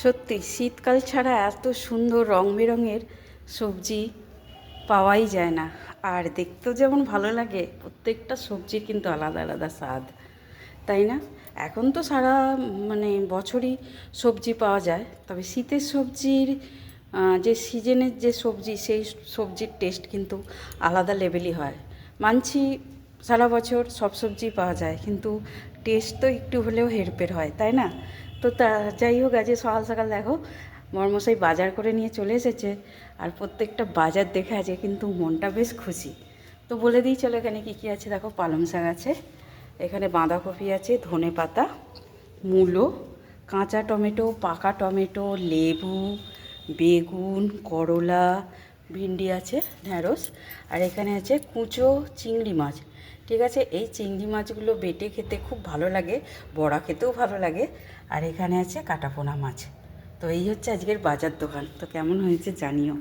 সত্যি শীতকাল ছাড়া এত সুন্দর রং বেরঙের সবজি পাওয়াই যায় না। আর দেখতেও যেমন ভালো লাগে, প্রত্যেকটা সবজির কিন্তু আলাদা আলাদা স্বাদ, তাই না? এখন তো সারা বছরই সবজি পাওয়া যায়, তবে শীতের সবজির যে সিজনের যে সবজি, সেই সবজির টেস্ট কিন্তু আলাদা লেভেলই হয়। মানছি সারা বছর সব সবজি পাওয়া যায়, কিন্তু টেস্ট তো একটু হলেও হেরফের হয়, তাই না? তো যাই হোক, আজকে সকাল সকাল দেখো মর্মশাই বাজার করে নিয়ে চলে এসেছে। আর প্রত্যেকটা বাজার দেখে আজকে কিন্তু মনটা বেশ খুশি। তো বলে দিই চলো এখানে কী কী আছে। দেখো পালং শাক আছে, এখানে বাঁধাকপি আছে, ধনেপাতা, মূলো, কাঁচা টমেটো, পাকা টমেটো, লেবু, বেগুন, করলা, ভিন্ডি আছে, ঢ্যাঁড়স। আর এখানে আছে কুচো চিংড়ি মাছ। ঠিক আছে, এই চিংড়ি মাছগুলো বেটে খেতে খুব ভালো লাগে, বড়া খেতেও ভালো লাগে। আর এখানে আছে কাটাপোনা মাছ। তো এই হচ্ছে আজকের বাজার দোকান। তো কেমন হয়েছে জানিও।